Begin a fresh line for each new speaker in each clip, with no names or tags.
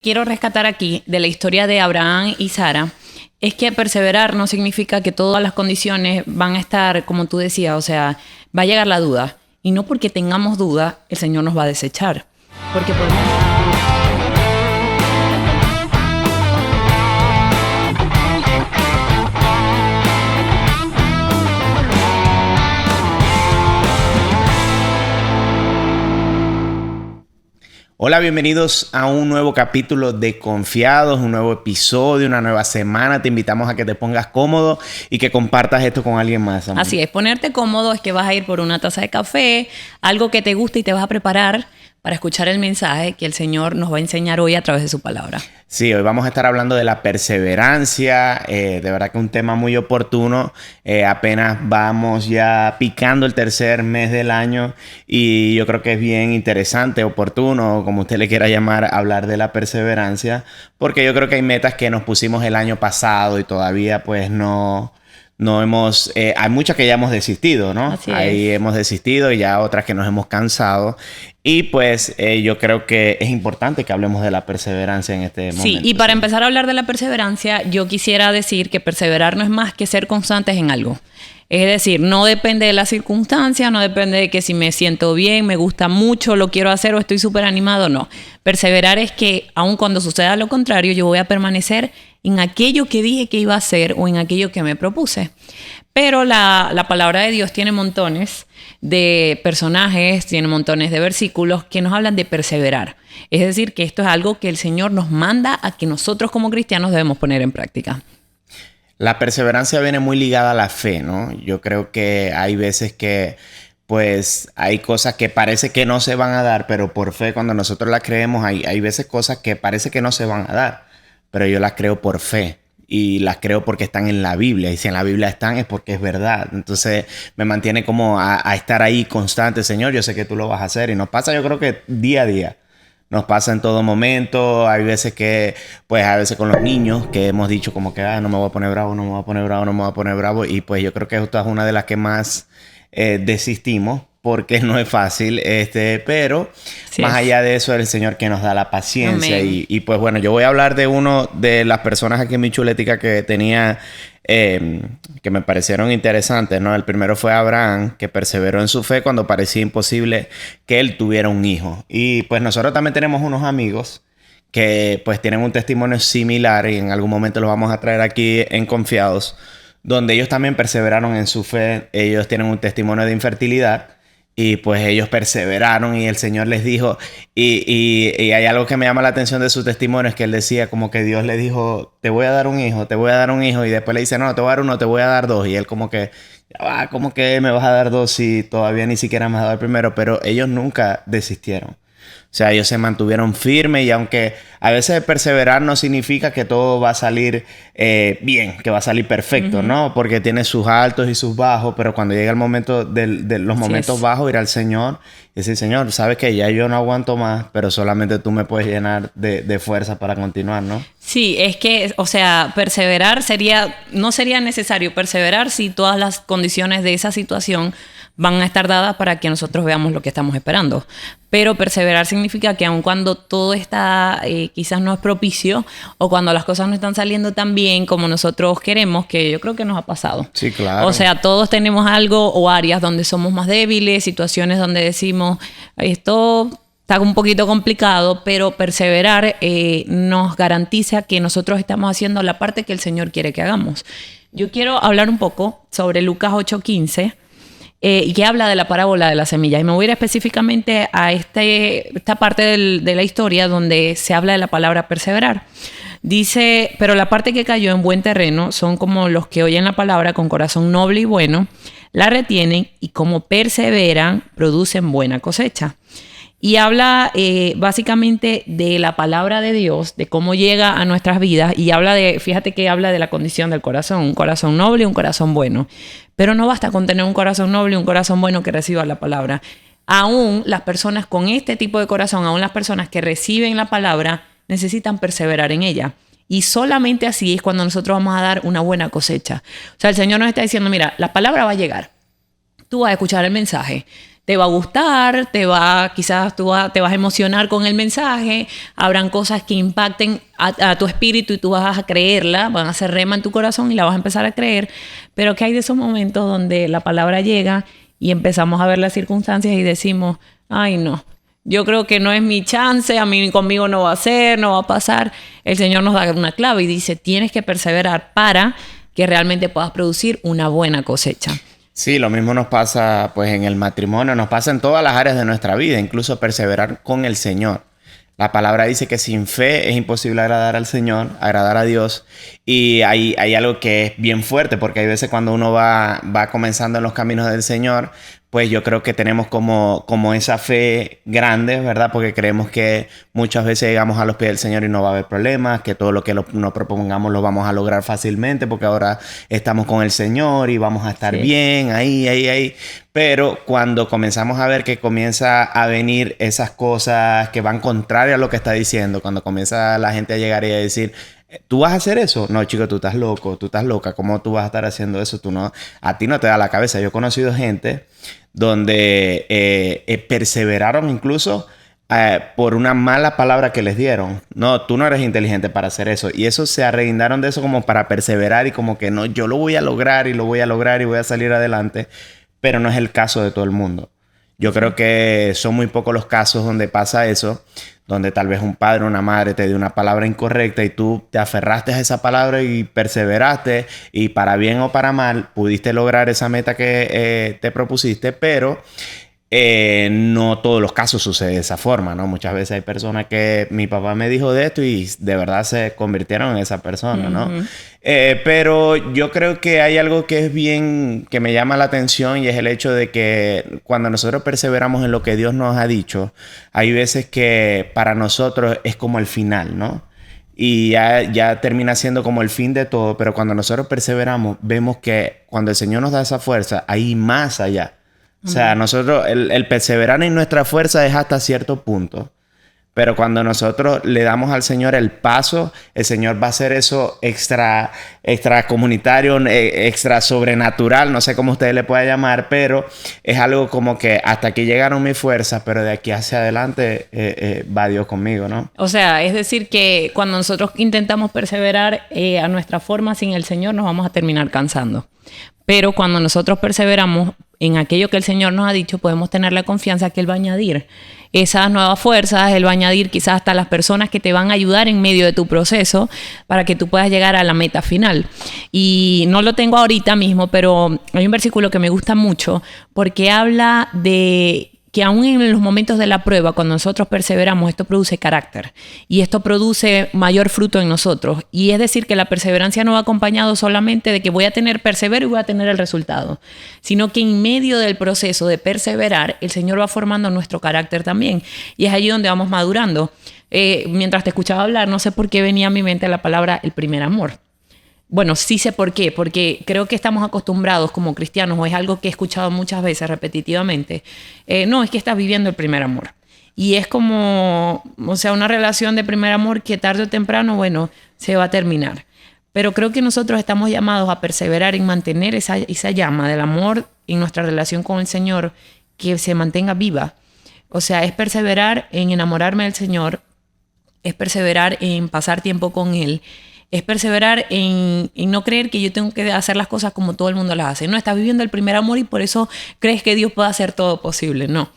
quiero rescatar aquí de la historia de Abraham y Sara es que perseverar no significa que todas las condiciones van a estar, como tú decías, o sea, va a llegar la duda. Y no porque tengamos duda, el Señor nos va a desechar. Porque podemos...
Hola, bienvenidos a un nuevo capítulo de Confiados, un nuevo episodio, una nueva semana. Te invitamos a que te pongas cómodo y que compartas esto con alguien más, amor.
Así es, ponerte cómodo es que vas a ir por una taza de café, algo que te guste y te vas a preparar para escuchar el mensaje que el Señor nos va a enseñar hoy a través de su palabra.
Sí, hoy vamos a estar hablando de la perseverancia, de verdad que un tema muy oportuno. Apenas vamos ya picando el tercer mes del año y yo creo que es bien interesante, oportuno, como usted le quiera llamar, hablar de la perseverancia, porque yo creo que hay metas que nos pusimos el año pasado y todavía pues no hemos, hay muchas que ya hemos desistido, ¿no? Ahí hemos desistido y ya otras que nos hemos cansado. Y pues yo creo que es importante que hablemos de la perseverancia en este momento.
Sí, y para empezar a hablar de la perseverancia, yo quisiera decir que perseverar no es más que ser constantes en algo. Es decir, no depende de las circunstancias, no depende de que si me siento bien, me gusta mucho, lo quiero hacer o estoy súper animado, no. Perseverar es que aun cuando suceda lo contrario, yo voy a permanecer en aquello que dije que iba a hacer o en aquello que me propuse. Pero la palabra de Dios tiene montones de personajes, tiene montones de versículos que nos hablan de perseverar. Es decir, que esto es algo que el Señor nos manda a que nosotros como cristianos debemos poner en práctica.
La perseverancia viene muy ligada a la fe, ¿no? Yo creo que hay veces que pues hay cosas que parece que no se van a dar, pero por fe cuando nosotros las creemos, hay veces cosas que parece que no se van a dar, pero yo las creo por fe. Y las creo porque están en la Biblia. Y si en la Biblia están es porque es verdad. Entonces me mantiene como a estar ahí constante. Señor, yo sé que tú lo vas a hacer. Y nos pasa yo creo que día a día. Nos pasa en todo momento. Hay veces que, pues a veces con los niños que hemos dicho como que no me voy a poner bravo, no me voy a poner bravo, no me voy a poner bravo. Y pues yo creo que esta es una de las que más desistimos. Porque no es fácil, pero sí, más allá de eso, es el Señor que nos da la paciencia. Y pues bueno, yo voy a hablar de uno de las personas aquí en mi chuletica que tenía, que me parecieron interesantes, ¿no? El primero fue Abraham, que perseveró en su fe cuando parecía imposible que él tuviera un hijo. Y pues nosotros también tenemos unos amigos que pues tienen un testimonio similar y en algún momento los vamos a traer aquí en Confiados, donde ellos también perseveraron en su fe. Ellos tienen un testimonio de infertilidad. Y pues ellos perseveraron y el Señor les dijo, y hay algo que me llama la atención de su testimonio, es que él decía como que Dios le dijo, te voy a dar un hijo, te voy a dar un hijo, y después le dice, no, te voy a dar uno, te voy a dar dos, y él como que, ya va, como que me vas a dar dos si todavía ni siquiera me has dado el primero, pero ellos nunca desistieron. O sea, ellos se mantuvieron firmes y aunque a veces perseverar no significa que todo va a salir bien, que va a salir perfecto, ¿no? Porque tiene sus altos y sus bajos, pero cuando llega el momento de los momentos bajos, ir al Señor y decir, Señor, sabes que ya yo no aguanto más, pero solamente tú me puedes llenar de fuerza para continuar, ¿no?
Sí, es que, o sea, perseverar no sería necesario perseverar si todas las condiciones de esa situación van a estar dadas para que nosotros veamos lo que estamos esperando. Pero perseverar significa que aun cuando todo está quizás no es propicio o cuando las cosas no están saliendo tan bien como nosotros queremos, que yo creo que nos ha pasado.
Sí, claro.
O sea, todos tenemos algo o áreas donde somos más débiles, situaciones donde decimos, esto está un poquito complicado, pero perseverar nos garantiza que nosotros estamos haciendo la parte que el Señor quiere que hagamos. Yo quiero hablar un poco sobre Lucas 8:15. Y que habla de la parábola de la semilla. Y me voy a ir específicamente a esta parte de la historia donde se habla de la palabra perseverar. Dice, pero la parte que cayó en buen terreno son como los que oyen la palabra con corazón noble y bueno, la retienen y como perseveran, producen buena cosecha. Y habla básicamente de la palabra de Dios, de cómo llega a nuestras vidas. Y fíjate que habla de la condición del corazón, un corazón noble y un corazón bueno. Pero no basta con tener un corazón noble y un corazón bueno que reciba la palabra. Aún las personas con este tipo de corazón, aún las personas que reciben la palabra, necesitan perseverar en ella. Y solamente así es cuando nosotros vamos a dar una buena cosecha. O sea, el Señor nos está diciendo, mira, la palabra va a llegar. Tú vas a escuchar el mensaje. te va a gustar, quizás te vas a emocionar con el mensaje, habrán cosas que impacten a tu espíritu y tú vas a creerla, van a hacer rema en tu corazón y la vas a empezar a creer, pero que hay de esos momentos donde la palabra llega y empezamos a ver las circunstancias y decimos, ay no, yo creo que no es mi chance, a mí conmigo no va a ser, no va a pasar. El Señor nos da una clave y dice, tienes que perseverar para que realmente puedas producir una buena cosecha.
Sí, lo mismo nos pasa pues en el matrimonio, nos pasa en todas las áreas de nuestra vida, incluso perseverar con el Señor. La palabra dice que sin fe es imposible agradar al Señor, agradar a Dios. Y hay algo que es bien fuerte, porque hay veces cuando uno va comenzando en los caminos del Señor, pues yo creo que tenemos como esa fe grande, ¿verdad? Porque creemos que muchas veces llegamos a los pies del Señor y no va a haber problemas, que todo lo que nos propongamos lo vamos a lograr fácilmente, porque ahora estamos con el Señor y vamos a estar bien, ahí. Pero cuando comenzamos a ver que comienza a venir esas cosas que van contrarias a lo que está diciendo, cuando comienza la gente a llegar y a decir, ¿tú vas a hacer eso? No, chico, tú estás loco, tú estás loca. ¿Cómo tú vas a estar haciendo eso? A ti no te da la cabeza. Yo he conocido gente donde perseveraron incluso por una mala palabra que les dieron. No, tú no eres inteligente para hacer eso. Y eso se arreguindaron de eso como para perseverar y como que no, yo lo voy a lograr y lo voy a lograr y voy a salir adelante. Pero no es el caso de todo el mundo. Yo creo que son muy pocos los casos donde pasa eso, donde tal vez un padre o una madre te dio una palabra incorrecta y tú te aferraste a esa palabra y perseveraste y para bien o para mal pudiste lograr esa meta que te propusiste, pero no todos los casos sucede de esa forma, ¿no? Muchas veces hay personas que mi papá me dijo de esto y de verdad se convirtieron en esa persona, ¿no? Pero yo creo que hay algo que es bien, que me llama la atención y es el hecho de que cuando nosotros perseveramos en lo que Dios nos ha dicho, hay veces que para nosotros es como el final, ¿no? Y ya termina siendo como el fin de todo, pero cuando nosotros perseveramos, vemos que cuando el Señor nos da esa fuerza, hay más allá. O sea, nosotros, el perseverar en nuestra fuerza es hasta cierto punto. Pero cuando nosotros le damos al Señor el paso, el Señor va a hacer eso extra comunitario, extra sobrenatural, no sé cómo ustedes le puedan llamar, pero es algo como que hasta aquí llegaron mis fuerzas, pero de aquí hacia adelante va Dios conmigo, ¿no?
O sea, es decir que cuando nosotros intentamos perseverar a nuestra forma sin el Señor, nos vamos a terminar cansando. Pero cuando nosotros perseveramos en aquello que el Señor nos ha dicho, podemos tener la confianza que Él va a añadir esas nuevas fuerzas. Él va a añadir quizás hasta las personas que te van a ayudar en medio de tu proceso para que tú puedas llegar a la meta final. Y no lo tengo ahorita mismo, pero hay un versículo que me gusta mucho porque habla de que aún en los momentos de la prueba, cuando nosotros perseveramos, esto produce carácter y esto produce mayor fruto en nosotros. Y es decir, que la perseverancia no va acompañado solamente de que voy a persevero y voy a tener el resultado, sino que en medio del proceso de perseverar, el Señor va formando nuestro carácter también. Y es allí donde vamos madurando. Mientras te escuchaba hablar, no sé por qué venía a mi mente la palabra el primer amor. Bueno, sí sé por qué, porque creo que estamos acostumbrados como cristianos, o es algo que he escuchado muchas veces repetitivamente. No, es que estás viviendo el primer amor. Y es como, o sea, una relación de primer amor que tarde o temprano, bueno, se va a terminar. Pero creo que nosotros estamos llamados a perseverar en mantener esa llama del amor en nuestra relación con el Señor, que se mantenga viva. O sea, es perseverar en enamorarme del Señor, es perseverar en pasar tiempo con Él, es perseverar en no creer que yo tengo que hacer las cosas como todo el mundo las hace. No, estás viviendo el primer amor y por eso crees que Dios puede hacer todo posible. No.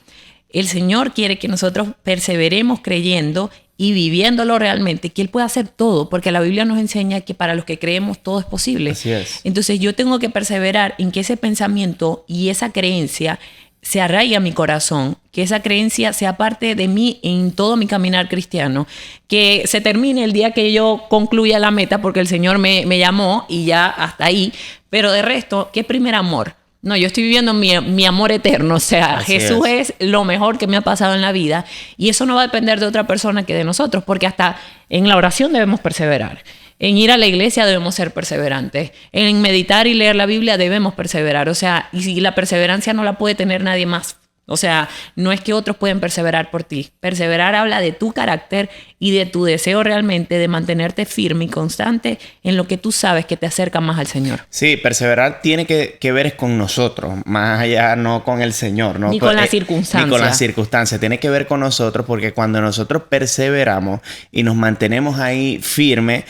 El Señor quiere que nosotros perseveremos creyendo y viviéndolo realmente, que Él puede hacer todo, porque la Biblia nos enseña que para los que creemos todo es posible.
Así es.
Entonces yo tengo que perseverar en que ese pensamiento y esa creencia se arraiga a mi corazón, que esa creencia sea parte de mí en todo mi caminar cristiano, que se termine el día que yo concluya la meta, porque el Señor me llamó y ya hasta ahí, pero de resto, ¿qué primer amor? No, yo estoy viviendo mi amor eterno, o sea,
Así
Jesús es lo mejor que me ha pasado en la vida y eso no va a depender de otra persona que de nosotros, porque hasta en la oración debemos perseverar. En ir a la iglesia debemos ser perseverantes. En meditar y leer la Biblia debemos perseverar. O sea, y la perseverancia no la puede tener nadie más O sea, no es que otros pueden perseverar por ti. Perseverar habla de tu carácter y de tu deseo realmente de mantenerte firme y constante en lo que tú sabes que te acerca más al Señor.
Sí, perseverar tiene que ver es con nosotros, más allá no con el Señor, ¿no?
Ni con las circunstancias.
Ni con las circunstancias. Tiene que ver con nosotros porque cuando nosotros perseveramos y nos mantenemos ahí firme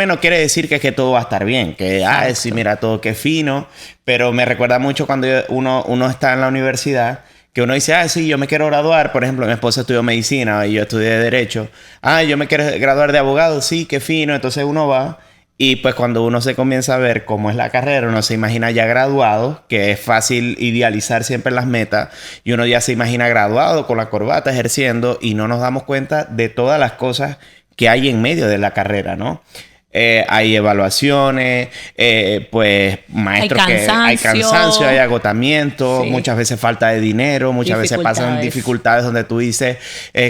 no quiere decir que todo va a estar bien. Que, sí, mira, todo qué fino. Pero me recuerda mucho cuando uno está en la universidad, que uno dice, sí, yo me quiero graduar. Por ejemplo, mi esposa estudió medicina y yo estudié Derecho. Yo me quiero graduar de abogado. Sí, qué fino. Entonces uno va y pues cuando uno se comienza a ver cómo es la carrera, uno se imagina ya graduado, que es fácil idealizar siempre las metas. Y uno ya se imagina graduado con la corbata ejerciendo y no nos damos cuenta de todas las cosas que hay en medio de la carrera, ¿no? Hay evaluaciones, pues maestros hay cansancio, hay agotamiento, sí. Muchas veces falta de dinero, muchas veces pasan dificultades donde tú dices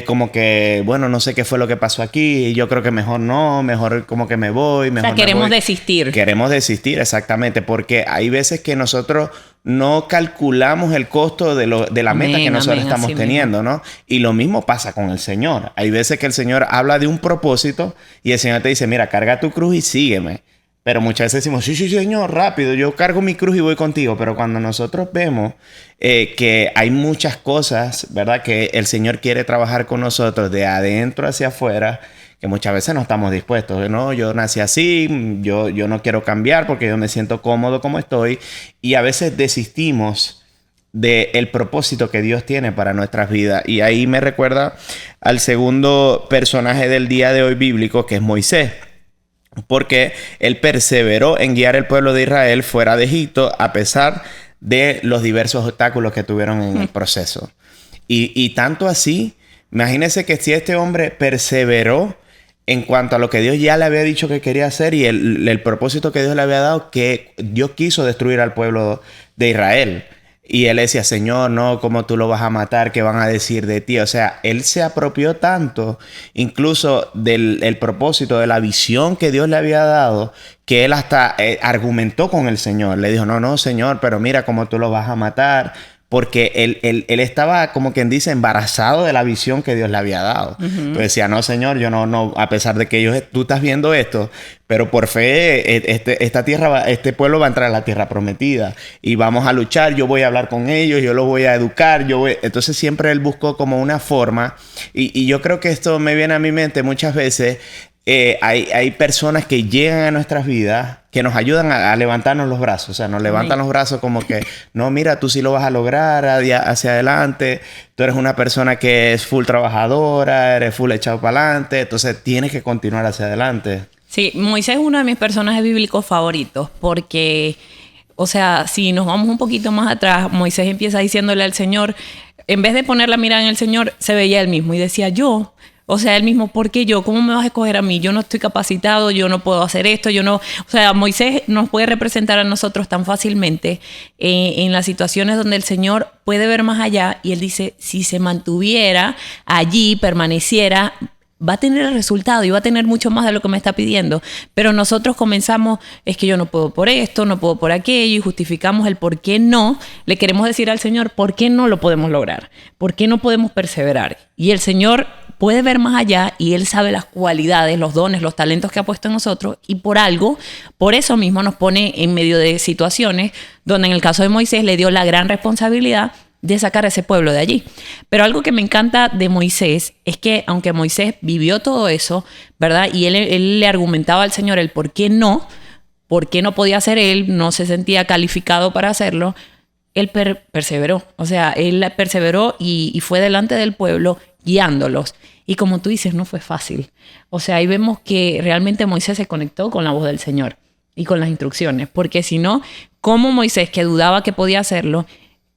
como que, bueno, no sé qué fue lo que pasó aquí, y yo creo que mejor como que me voy, mejor
o sea, queremos desistir.
Queremos desistir, exactamente, porque hay veces que nosotros no calculamos el costo de la meta que nosotros estamos teniendo, ¿no? Y lo mismo pasa con el Señor. Hay veces que el Señor habla de un propósito y el Señor te dice, mira, carga tu cruz y sígueme. Pero muchas veces decimos, sí, Señor, rápido, yo cargo mi cruz y voy contigo. Pero cuando nosotros vemos que hay muchas cosas, ¿verdad? Que el Señor quiere trabajar con nosotros de adentro hacia afuera, que muchas veces no estamos dispuestos. No, yo nací así, yo no quiero cambiar porque yo me siento cómodo como estoy. Y a veces desistimos del propósito que Dios tiene para nuestras vidas. Y ahí me recuerda al segundo personaje del día de hoy bíblico, que es Moisés. Porque él perseveró en guiar el pueblo de Israel fuera de Egipto a pesar de los diversos obstáculos que tuvieron en el proceso. Y tanto así, imagínense que si este hombre perseveró en cuanto a lo que Dios ya le había dicho que quería hacer y el propósito que Dios le había dado, que Dios quiso destruir al pueblo de Israel. Y él decía, Señor, no, ¿cómo tú lo vas a matar? ¿Qué van a decir de ti? O sea, él se apropió tanto incluso del propósito, de la visión que Dios le había dado, que él hasta argumentó con el Señor. Le dijo, no, Señor, pero mira cómo tú lo vas a matar. Porque él estaba, como quien dice, embarazado de la visión que Dios le había dado. Uh-huh. Entonces decía, no, Señor, yo no, a pesar de que tú estás viendo esto, pero por fe, este pueblo va a entrar a la tierra prometida y vamos a luchar, yo voy a hablar con ellos, yo los voy a educar, Entonces siempre él buscó como una forma y yo creo que esto me viene a mi mente muchas veces. Hay personas que llegan a nuestras vidas que nos ayudan a levantarnos los brazos. O sea, nos levantan los brazos como que, no, mira, tú sí lo vas a lograr hacia adelante. Tú eres una persona que es full trabajadora, eres full echado para adelante. Entonces, tienes que continuar hacia adelante.
Sí, Moisés es uno de mis personajes bíblicos favoritos porque, o sea, si nos vamos un poquito más atrás, Moisés empieza diciéndole al Señor, en vez de poner la mirada en el Señor, se veía él mismo y decía, o sea, él mismo, ¿por qué yo? ¿Cómo me vas a escoger a mí? Yo no estoy capacitado, yo no puedo hacer esto, O sea, Moisés nos puede representar a nosotros tan fácilmente en las situaciones donde el Señor puede ver más allá y Él dice, si se mantuviera allí, permaneciera, va a tener el resultado y va a tener mucho más de lo que me está pidiendo. Pero nosotros comenzamos, es que yo no puedo por esto, no puedo por aquello y justificamos el por qué no. Le queremos decir al Señor, ¿por qué no lo podemos lograr? ¿Por qué no podemos perseverar? Y el Señor puede ver más allá y Él sabe las cualidades, los dones, los talentos que ha puesto en nosotros y por eso mismo nos pone en medio de situaciones donde en el caso de Moisés le dio la gran responsabilidad de sacar a ese pueblo de allí. Pero algo que me encanta de Moisés es que aunque Moisés vivió todo eso, ¿verdad? Y él le argumentaba al Señor el por qué no podía hacer él, no se sentía calificado para hacerlo, él perseveró. O sea, él perseveró y fue delante del pueblo guiándolos. Y como tú dices, no fue fácil. O sea, ahí vemos que realmente Moisés se conectó con la voz del Señor y con las instrucciones. Porque si no, como Moisés, que dudaba que podía hacerlo,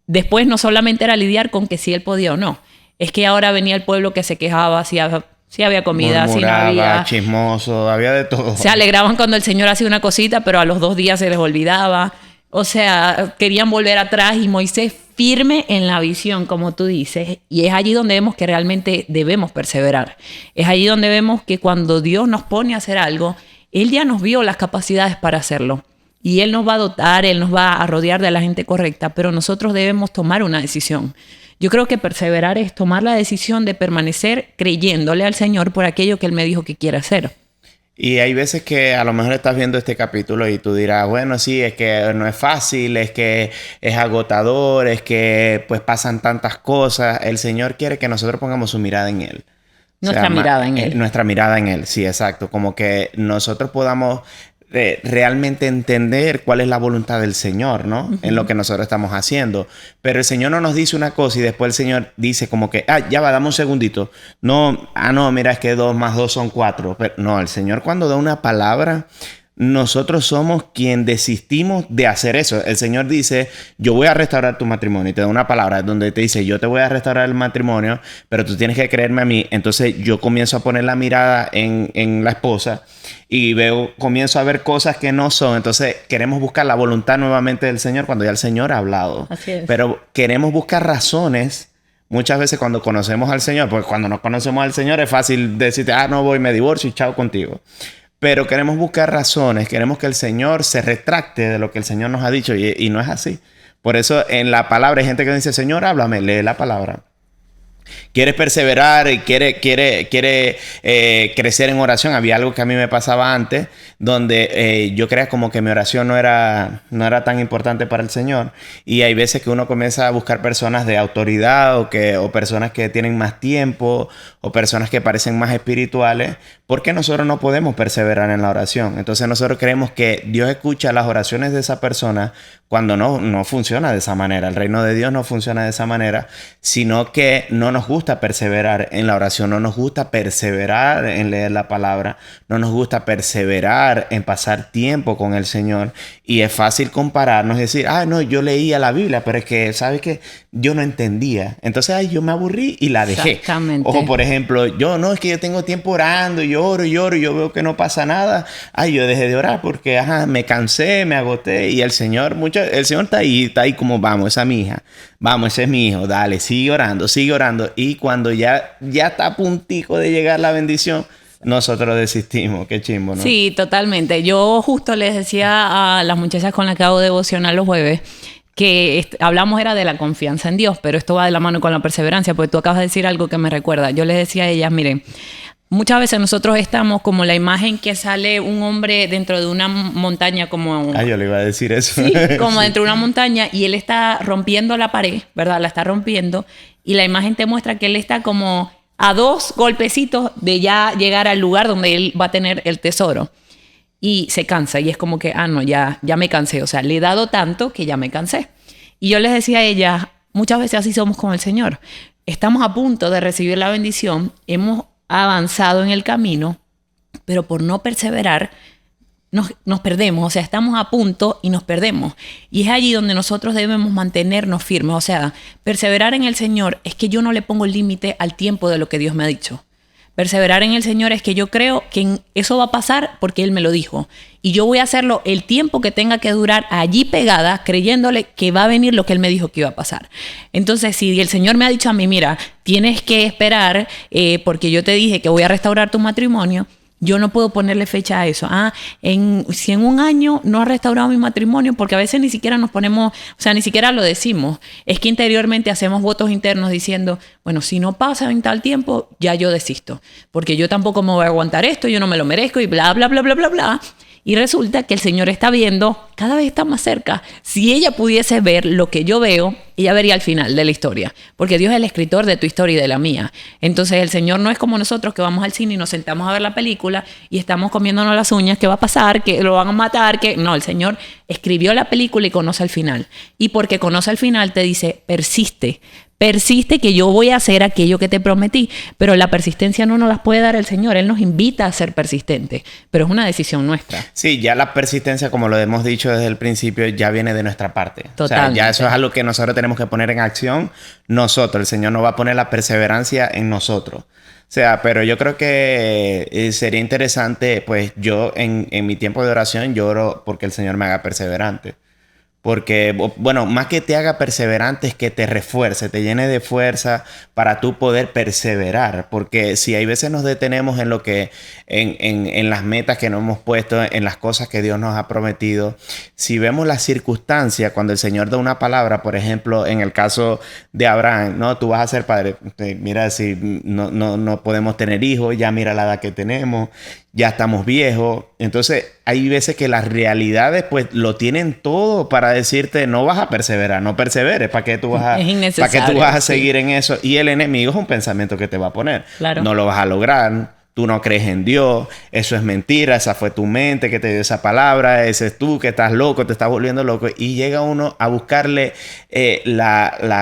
después no solamente era lidiar con que si él podía o no. Es que ahora venía el pueblo que se quejaba si había comida, si no había.
Chismoso, había de todo.
Se alegraban cuando el Señor hacía una cosita, pero a los 2 días se les olvidaba. O sea, querían volver atrás y Moisés firme en la visión, como tú dices. Y es allí donde vemos que realmente debemos perseverar. Es allí donde vemos que cuando Dios nos pone a hacer algo, Él ya nos vio las capacidades para hacerlo. Y Él nos va a dotar, Él nos va a rodear de la gente correcta, pero nosotros debemos tomar una decisión. Yo creo que perseverar es tomar la decisión de permanecer creyéndole al Señor por aquello que Él me dijo que quiere hacer.
Y hay veces que a lo mejor estás viendo este capítulo y tú dirás, bueno, sí, es que no es fácil, es que es agotador, es que pues pasan tantas cosas. El Señor quiere que nosotros pongamos su mirada en Él.
Nuestra mirada en Él.
Nuestra mirada en Él, sí, exacto. Como que nosotros podamos realmente entender cuál es la voluntad del Señor, ¿no? En lo que nosotros estamos haciendo. Pero el Señor no nos dice una cosa y después el Señor dice como que, ya va, dame un segundito. No, no, mira, es que 2 más 2 son 4. Pero, no, el Señor cuando da una palabra, nosotros somos quien desistimos de hacer eso. El Señor dice, yo voy a restaurar tu matrimonio. Y te da una palabra donde te dice, yo te voy a restaurar el matrimonio, pero tú tienes que creerme a mí. Entonces yo comienzo a poner la mirada en la esposa y comienzo a ver cosas que no son. Entonces queremos buscar la voluntad nuevamente del Señor cuando ya el Señor ha hablado.
Así es.
Pero queremos buscar razones. Muchas veces cuando conocemos al Señor, pues cuando no conocemos al Señor es fácil decirte, no voy, me divorcio y chao contigo. Pero queremos buscar razones, queremos que el Señor se retracte de lo que el Señor nos ha dicho y no es así. Por eso en la palabra hay gente que dice, Señor, háblame, lee la palabra. Quieres perseverar y quiere crecer en oración. Había algo que a mí me pasaba antes, donde yo creía como que mi oración no era tan importante para el Señor. Y hay veces que uno comienza a buscar personas de autoridad o personas que tienen más tiempo o personas que parecen más espirituales, porque nosotros no podemos perseverar en la oración. Entonces nosotros creemos que Dios escucha las oraciones de esa persona cuando no funciona de esa manera. El reino de Dios no funciona de esa manera, sino que no nos gusta perseverar en la oración, no nos gusta perseverar en leer la palabra, no nos gusta perseverar en pasar tiempo con el Señor. Y es fácil compararnos y decir, no, yo leía la Biblia, pero es que, ¿sabes qué? Yo no entendía. Entonces, yo me aburrí y la dejé.
Exactamente.
Ojo, por ejemplo, es que yo tengo tiempo orando, y oro, y yo veo que no pasa nada. Yo dejé de orar porque, me cansé, me agoté. Y el Señor está ahí como, vamos, esa es mi hija. Vamos, ese es mi hijo. Dale, sigue orando, sigue orando. Y cuando ya está a puntico de llegar la bendición, nosotros desistimos. Qué chimbo, ¿no?
Sí, totalmente. Yo justo les decía a las muchachas con las que hago devocional los jueves que hablamos era de la confianza en Dios, pero esto va de la mano con la perseverancia, porque tú acabas de decir algo que me recuerda. Yo les decía a ellas, miren, muchas veces nosotros estamos como la imagen que sale un hombre dentro de una montaña como...
yo le iba a decir eso.
Sí, como dentro de una montaña y él está rompiendo la pared, ¿verdad? La está rompiendo y la imagen te muestra que él está como a 2 golpecitos de ya llegar al lugar donde él va a tener el tesoro. Y se cansa y es como que, no, ya me cansé. O sea, le he dado tanto que ya me cansé. Y yo les decía a ella, muchas veces así somos con el Señor. Estamos a punto de recibir la bendición, hemos avanzado en el camino, pero por no perseverar nos perdemos. O sea, estamos a punto y nos perdemos. Y es allí donde nosotros debemos mantenernos firmes. O sea, perseverar en el Señor es que yo no le pongo límite al tiempo de lo que Dios me ha dicho. Perseverar en el Señor es que yo creo que eso va a pasar porque Él me lo dijo. Y yo voy a hacerlo el tiempo que tenga que durar allí pegada, creyéndole que va a venir lo que Él me dijo que iba a pasar. Entonces, si el Señor me ha dicho a mí, mira, tienes que esperar porque yo te dije que voy a restaurar tu matrimonio, yo no puedo ponerle fecha a eso. Si en un año no ha restaurado mi matrimonio, porque a veces ni siquiera nos ponemos, o sea, ni siquiera lo decimos. Es que interiormente hacemos votos internos diciendo, bueno, si no pasa en tal tiempo, ya yo desisto. Porque yo tampoco me voy a aguantar esto, yo no me lo merezco y bla, bla, bla, bla, bla, bla. Y resulta que el Señor está viendo, cada vez está más cerca. Si ella pudiese ver lo que yo veo, ella vería el final de la historia. Porque Dios es el escritor de tu historia y de la mía. Entonces el Señor no es como nosotros que vamos al cine y nos sentamos a ver la película y estamos comiéndonos las uñas, ¿qué va a pasar? ¿Que lo van a matar? ¿Que no? El Señor escribió la película y conoce el final. Y porque conoce el final te dice, persiste que yo voy a hacer aquello que te prometí. Pero la persistencia no nos las puede dar el Señor. Él nos invita a ser persistentes, pero es una decisión nuestra.
Sí, ya la persistencia, como lo hemos dicho desde el principio, ya viene de nuestra parte.
Totalmente.
O sea, ya eso es algo que nosotros tenemos que poner en acción nosotros. El Señor no va a poner la perseverancia en nosotros. O sea, pero yo creo que sería interesante, pues yo en mi tiempo de oración, yo oro porque el Señor me haga perseverante. Porque, bueno, más que te haga perseverante es que te refuerce, te llene de fuerza para tú poder perseverar. Porque si hay veces nos detenemos en lo que, en las metas que nos hemos puesto, en las cosas que Dios nos ha prometido, si vemos las circunstancias, cuando el Señor da una palabra, por ejemplo, en el caso de Abraham, no, tú vas a ser padre. Mira, si no podemos tener hijos, ya mira la edad que tenemos, ya estamos viejos. Entonces, hay veces que las realidades, pues, lo tienen todo para decirte, no vas a perseverar, no perseveres. ¿Para qué tú vas a seguir en eso? Y el enemigo es un pensamiento que te va a poner.
Claro.
No lo vas a lograr. Tú no crees en Dios, eso es mentira, esa fue tu mente que te dio esa palabra, ese es tú que estás loco, te estás volviendo loco. Y llega uno a buscarle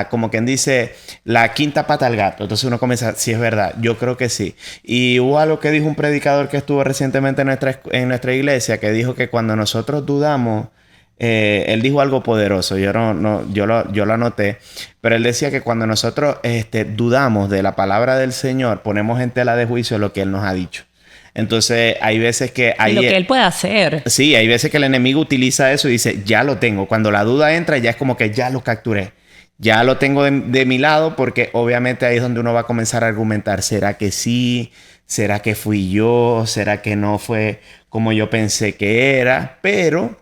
como quien dice, la quinta pata al gato. Entonces uno comienza, sí es verdad, yo creo que sí. Y hubo algo que dijo un predicador que estuvo recientemente en nuestra iglesia, que dijo que cuando nosotros dudamos, él dijo algo poderoso, yo lo anoté, pero él decía que cuando nosotros dudamos de la palabra del Señor, ponemos en tela de juicio lo que Él nos ha dicho. Entonces, hay veces que...
lo que Él puede hacer.
Sí, hay veces que el enemigo utiliza eso y dice, ya lo tengo. Cuando la duda entra, ya es como que ya lo capturé. Ya lo tengo de mi lado, porque obviamente ahí es donde uno va a comenzar a argumentar. ¿Será que sí? ¿Será que fui yo? ¿Será que no fue como yo pensé que era? Pero...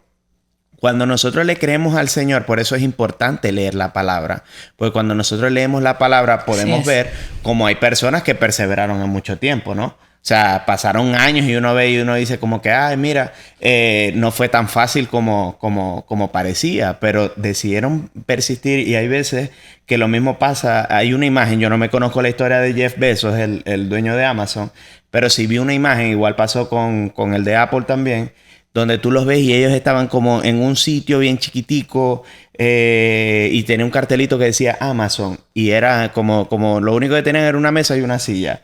cuando nosotros le creemos al Señor, por eso es importante leer la palabra. Porque cuando nosotros leemos la palabra, podemos ver cómo hay personas que perseveraron en mucho tiempo, ¿no? O sea, pasaron años y uno ve y uno dice como que, ay, mira, no fue tan fácil como parecía, pero decidieron persistir. Y hay veces que lo mismo pasa. Hay una imagen, yo no me conozco la historia de Jeff Bezos, el dueño de Amazon, pero sí vi una imagen, igual pasó con el de Apple también, donde tú los ves y ellos estaban como en un sitio bien chiquitico y tenía un cartelito que decía Amazon y era como lo único que tenían era una mesa y una silla.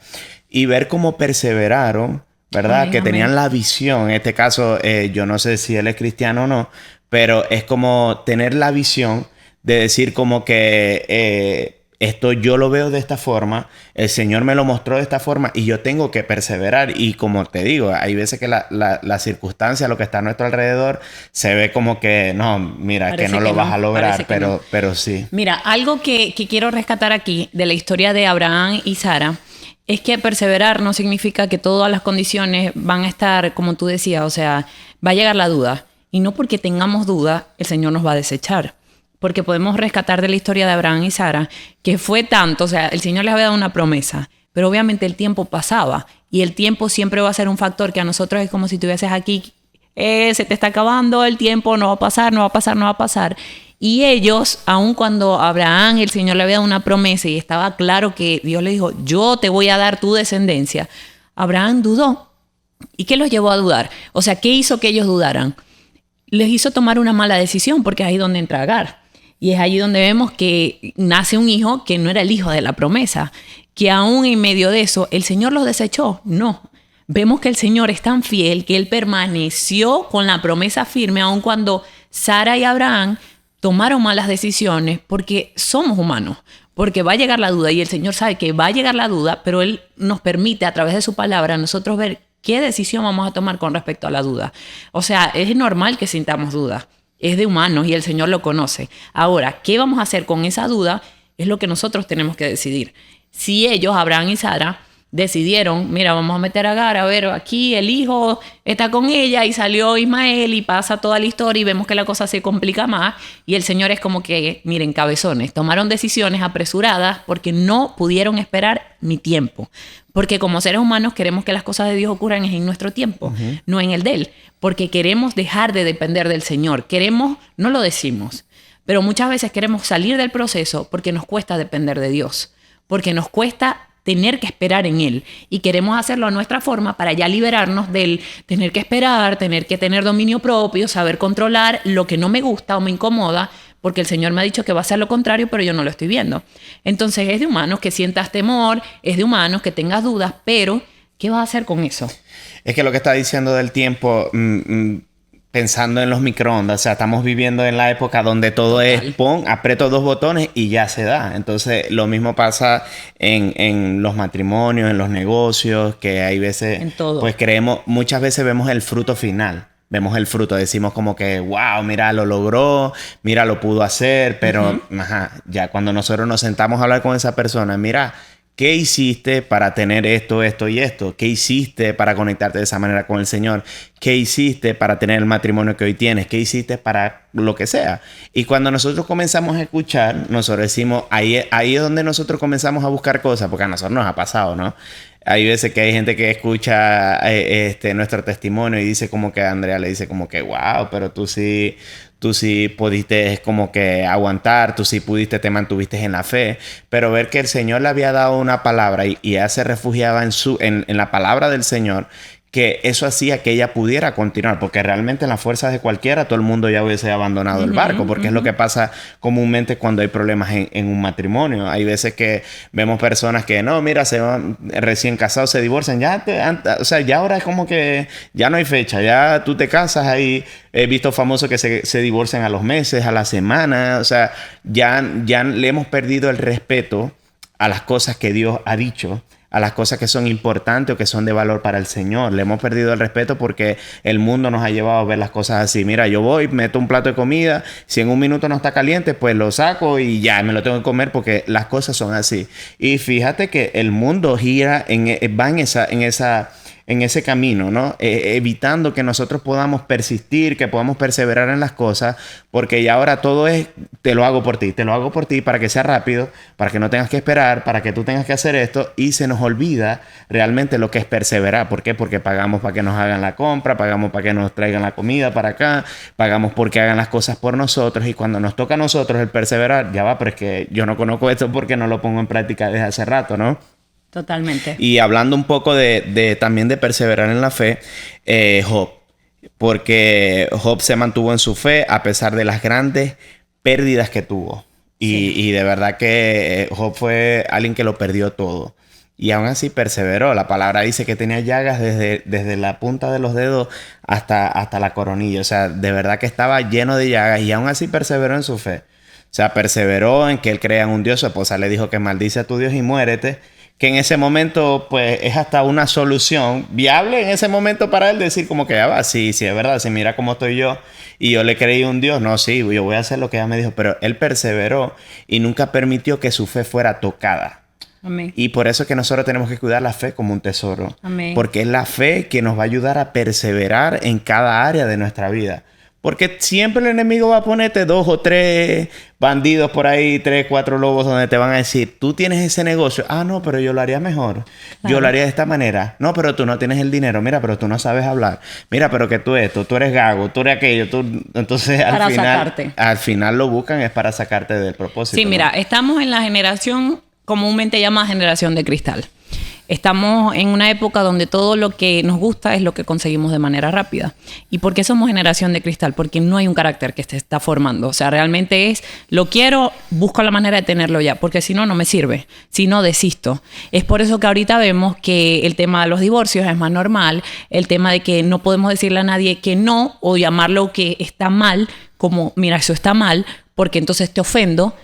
Y ver cómo perseveraron, ¿verdad?
Amén,
que tenían
amén.
la visión. En este caso, yo no sé si él es cristiano o no, pero es como tener la visión de decir como que... esto yo lo veo de esta forma, el Señor me lo mostró de esta forma y yo tengo que perseverar. Y como te digo, hay veces que la circunstancia, lo que está a nuestro alrededor, se ve como que, no, mira,
Parece
que no
que
lo
no,
vas a lograr,
parece que no.
pero sí.
Mira, algo que quiero rescatar aquí de la historia de Abraham y Sara es que perseverar no significa que todas las condiciones van a estar como tú decías, o sea, va a llegar la duda. Y no porque tengamos duda, el Señor nos va a desechar. Porque podemos rescatar de la historia de Abraham y Sara que fue tanto, o sea, el Señor les había dado una promesa, pero obviamente el tiempo pasaba y el tiempo siempre va a ser un factor que a nosotros es como si estuvieses aquí, se te está acabando el tiempo, no va a pasar, no va a pasar, no va a pasar. Y ellos, aun cuando Abraham, el Señor le había dado una promesa y estaba claro que Dios le dijo, yo te voy a dar tu descendencia, Abraham dudó. ¿Y qué los llevó a dudar? O sea, ¿qué hizo que ellos dudaran? Les hizo tomar una mala decisión porque es ahí donde entra Agar. Y es allí donde vemos que nace un hijo que no era el hijo de la promesa, que aún en medio de eso el Señor los desechó. No, vemos que el Señor es tan fiel que Él permaneció con la promesa firme aun cuando Sara y Abraham tomaron malas decisiones porque somos humanos, porque va a llegar la duda y el Señor sabe que va a llegar la duda, pero Él nos permite a través de su palabra a nosotros ver qué decisión vamos a tomar con respecto a la duda. O sea, es normal que sintamos dudas. Es de humanos y el Señor lo conoce. Ahora, ¿qué vamos a hacer con esa duda? Es lo que nosotros tenemos que decidir. Si ellos, Abraham y Sara, decidieron, mira, vamos a meter a Agar, a ver, aquí el hijo está con ella y salió Ismael y pasa toda la historia y vemos que la cosa se complica más y el Señor es como que, miren, cabezones, tomaron decisiones apresuradas porque no pudieron esperar mi tiempo. Porque como seres humanos queremos que las cosas de Dios ocurran en nuestro tiempo, no en el de Él. Porque queremos dejar de depender del Señor. Queremos, no lo decimos, pero muchas veces queremos salir del proceso porque nos cuesta depender de Dios. Porque nos cuesta tener que esperar en Él. Y queremos hacerlo a nuestra forma para ya liberarnos del tener que esperar, tener que tener dominio propio, saber controlar lo que no me gusta o me incomoda, porque el Señor me ha dicho que va a ser lo contrario, pero yo no lo estoy viendo. Entonces es de humanos que sientas temor, es de humanos que tengas dudas, pero ¿qué vas a hacer con eso?
Es que lo que está diciendo del tiempo, pensando en los microondas, o sea, estamos viviendo en la época donde todo es, aprieto 2 botones y ya se da. Entonces, lo mismo pasa en los matrimonios, en los negocios, que hay veces,
En todo.
pues muchas veces vemos el fruto final. vemos el fruto, decimos como que, wow, mira, lo logró, mira, lo pudo hacer, pero ya cuando nosotros nos sentamos a hablar con esa persona, mira, ¿qué hiciste para tener esto, esto y esto? ¿Qué hiciste para conectarte de esa manera con el Señor? ¿Qué hiciste para tener el matrimonio que hoy tienes? ¿Qué hiciste para lo que sea? Y cuando nosotros comenzamos a escuchar, nosotros decimos, ahí es donde nosotros comenzamos a buscar cosas, porque a nosotros nos ha pasado, ¿no? Hay veces que hay gente que escucha nuestro testimonio y dice como que Andrea le dice como que, wow, pero tú sí pudiste como que aguantar, tú sí pudiste, te mantuviste en la fe, pero ver que el Señor le había dado una palabra y ella se refugiaba en la palabra del Señor, que eso hacía que ella pudiera continuar, porque realmente en las fuerzas de cualquiera todo el mundo ya hubiese abandonado el barco, porque es lo que pasa comúnmente cuando hay problemas en un matrimonio. Hay veces que vemos personas que no, mira, se van recién casados, se divorcian, o sea, ya ahora es como que ya no hay fecha, ya tú te casas, ahí he visto famosos que se divorcian a los meses, a la semana, o sea, ya le hemos perdido el respeto a las cosas que Dios ha dicho, a las cosas que son importantes o que son de valor para el Señor. Le hemos perdido el respeto porque el mundo nos ha llevado a ver las cosas así. Mira, yo voy, meto un plato de comida, si en un minuto no está caliente, pues lo saco y ya, me lo tengo que comer porque las cosas son así. Y fíjate que el mundo gira, va en ese camino, ¿no? Evitando que nosotros podamos persistir, que podamos perseverar en las cosas, porque ya ahora todo es, te lo hago por ti para que sea rápido, para que no tengas que esperar, para que tú tengas que hacer esto, y se nos olvida realmente lo que es perseverar. ¿Por qué? Porque pagamos para que nos hagan la compra, pagamos para que nos traigan la comida para acá, pagamos porque hagan las cosas por nosotros, y cuando nos toca a nosotros el perseverar, ya va, pero es que yo no conozco esto porque no lo pongo en práctica desde hace rato, ¿no?
Totalmente.
Y hablando un poco también de perseverar en la fe, Job. Porque Job se mantuvo en su fe a pesar de las grandes pérdidas que tuvo. Y de verdad que Job fue alguien que lo perdió todo. Y aún así perseveró. La palabra dice que tenía llagas desde la punta de los dedos hasta la coronilla. O sea, de verdad que estaba lleno de llagas y aún así perseveró en su fe. O sea, perseveró en que él creía en un Dios. Su esposa le dijo que maldice a tu Dios y muérete. Que en ese momento, pues, es hasta una solución viable en ese momento para él decir como que, sí, es verdad, si mira cómo estoy yo y yo le creí a un Dios, no, sí, yo voy a hacer lo que ella me dijo, pero él perseveró y nunca permitió que su fe fuera tocada.
Amén.
Y por eso es que nosotros tenemos que cuidar la fe como un tesoro.
Amén.
Porque es la fe que nos va a ayudar a perseverar en cada área de nuestra vida. Porque siempre el enemigo va a ponerte 2 o 3 bandidos por ahí, 3, 4 lobos donde te van a decir, tú tienes ese negocio. Ah, no, pero yo lo haría mejor. Claro. Yo lo haría de esta manera. No, pero tú no tienes el dinero. Mira, pero tú no sabes hablar. Mira, pero que tú esto, tú eres gago, tú eres aquello. Entonces, al final lo buscan es para sacarte del propósito.
Sí, ¿no? Mira, estamos en la generación comúnmente llamada generación de cristal. Estamos en una época donde todo lo que nos gusta es lo que conseguimos de manera rápida. ¿Y por qué somos generación de cristal? Porque no hay un carácter que se está formando. O sea, realmente es, lo quiero, busco la manera de tenerlo ya, porque si no, no me sirve. Si no, desisto. Es por eso que ahorita vemos que el tema de los divorcios es más normal, el tema de que no podemos decirle a nadie que no, o llamarlo que está mal, como, mira, eso está mal, porque entonces te ofendo,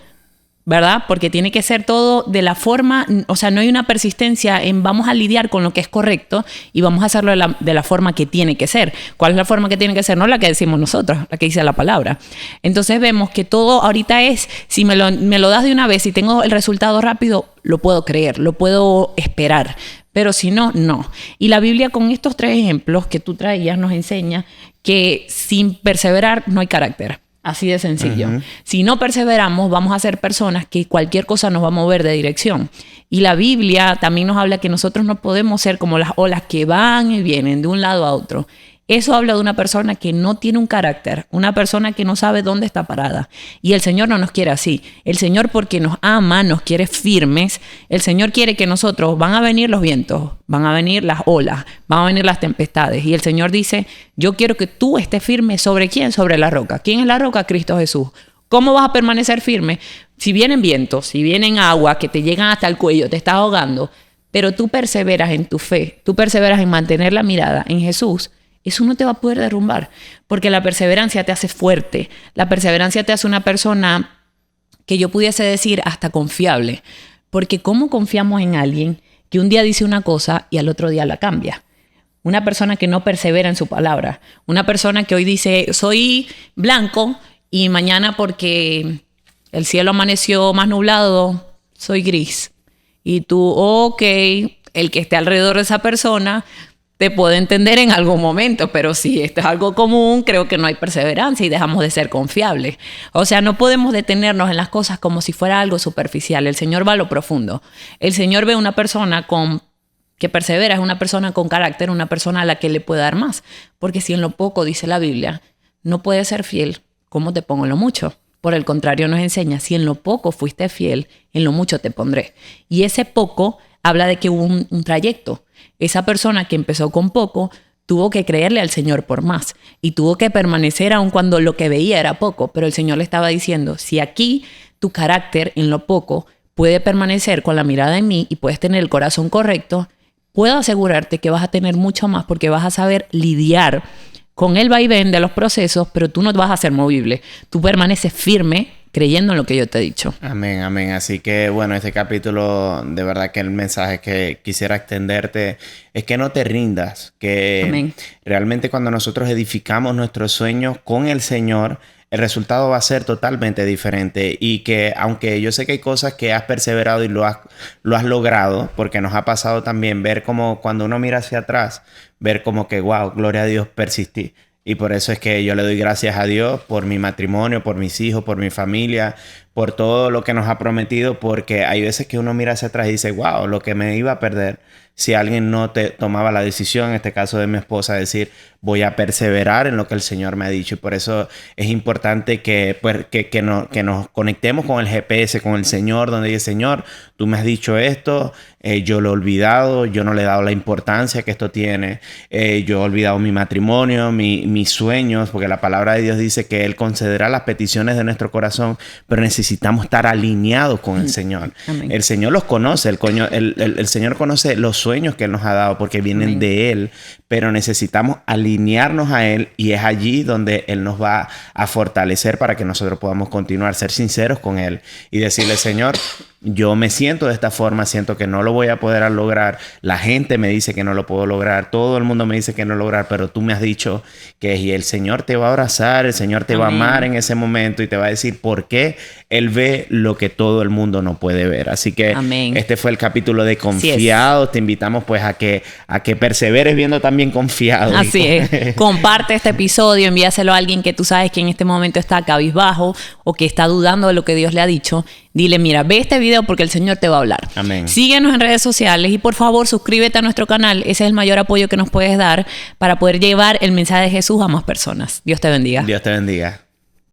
¿verdad? Porque tiene que ser todo de la forma, o sea, no hay una persistencia en vamos a lidiar con lo que es correcto y vamos a hacerlo de la forma que tiene que ser. ¿Cuál es la forma que tiene que ser? No la que decimos nosotros, la que dice la palabra. Entonces vemos que todo ahorita es, si me lo das de una vez y tengo el resultado rápido, lo puedo creer, lo puedo esperar. Pero si no, no. Y la Biblia con estos 3 ejemplos que tú traías nos enseña que sin perseverar no hay carácter. Así de sencillo. Uh-huh. Si no perseveramos, vamos a ser personas que cualquier cosa nos va a mover de dirección. Y la Biblia también nos habla que nosotros no podemos ser como las olas que van y vienen de un lado a otro. Eso habla de una persona que no tiene un carácter, una persona que no sabe dónde está parada. Y el Señor no nos quiere así. El Señor, porque nos ama, nos quiere firmes. El Señor quiere que nosotros, van a venir los vientos, van a venir las olas, van a venir las tempestades. Y el Señor dice, yo quiero que tú estés firme. ¿Sobre quién? Sobre la roca. ¿Quién es la roca? Cristo Jesús. ¿Cómo vas a permanecer firme? Si vienen vientos, si vienen agua que te llegan hasta el cuello, te estás ahogando, pero tú perseveras en tu fe, tú perseveras en mantener la mirada en Jesús, eso no te va a poder derrumbar, porque la perseverancia te hace fuerte. La perseverancia te hace una persona que yo pudiese decir hasta confiable. Porque ¿cómo confiamos en alguien que un día dice una cosa y al otro día la cambia? Una persona que no persevera en su palabra. Una persona que hoy dice, soy blanco y mañana porque el cielo amaneció más nublado, soy gris. Y tú, ok, el que esté alrededor de esa persona te puede entender en algún momento, pero si esto es algo común, creo que no hay perseverancia y dejamos de ser confiables. O sea, no podemos detenernos en las cosas como si fuera algo superficial. El Señor va a lo profundo. El Señor ve una persona que persevera, es una persona con carácter, una persona a la que le puede dar más. Porque si en lo poco, dice la Biblia, no puedes ser fiel, ¿cómo te pongo en lo mucho? Por el contrario, nos enseña, si en lo poco fuiste fiel, en lo mucho te pondré. Y ese poco habla de que hubo un trayecto. Esa persona que empezó con poco tuvo que creerle al Señor por más y tuvo que permanecer aun cuando lo que veía era poco. Pero el Señor le estaba diciendo, si aquí tu carácter en lo poco puede permanecer con la mirada en mí y puedes tener el corazón correcto, puedo asegurarte que vas a tener mucho más porque vas a saber lidiar con el vaivén de los procesos, pero tú no vas a ser movible. Tú permaneces firme creyendo en lo que yo te he dicho.
Amén, amén. Así que, bueno, este capítulo, de verdad que el mensaje que quisiera extenderte es que no te rindas, que
Amén.
Realmente cuando nosotros edificamos nuestros sueños con el Señor, el resultado va a ser totalmente diferente y que aunque yo sé que hay cosas que has perseverado y lo has logrado, porque nos ha pasado también ver como cuando uno mira hacia atrás, ver como que, wow, gloria a Dios, persistí. Y por eso es que yo le doy gracias a Dios por mi matrimonio, por mis hijos, por mi familia, por todo lo que nos ha prometido, porque hay veces que uno mira hacia atrás y dice, wow, lo que me iba a perder si alguien no te tomaba la decisión, en este caso de mi esposa, decir, voy a perseverar en lo que el Señor me ha dicho. Y por eso es importante que nos conectemos con el GPS, con el Señor, donde dice, Señor, tú me has dicho esto, yo lo he olvidado, yo no le he dado la importancia que esto tiene, yo he olvidado mi matrimonio, mis sueños, porque la palabra de Dios dice que Él concederá las peticiones de nuestro corazón, pero necesitamos estar alineados con el Señor.
Amén.
El Señor los conoce, el Señor conoce los sueños que Él nos ha dado porque vienen
Amén.
de Él, pero necesitamos alinearnos a Él y es allí donde Él nos va a fortalecer para que nosotros podamos continuar, ser sinceros con Él y decirle, Señor, yo me siento de esta forma, siento que no lo voy a poder lograr, la gente me dice que no lo puedo lograr, todo el mundo me dice que no lo lograr, pero tú me has dicho que y el Señor te va a abrazar, el Señor te va a amar en ese momento y te va a decir por qué Él ve lo que todo el mundo no puede ver. Así que
Amén.
Este fue el capítulo de Confiados. Te invitamos pues a que perseveres viendo también Confiados.
Así es. Comparte este episodio, envíaselo a alguien que tú sabes que en este momento está cabizbajo o que está dudando de lo que Dios le ha dicho. Dile, mira, ve este video porque el Señor te va a hablar.
Amén.
Síguenos en redes sociales y por favor suscríbete a nuestro canal. Ese es el mayor apoyo que nos puedes dar para poder llevar el mensaje de Jesús a más personas. Dios te bendiga.
Dios te bendiga.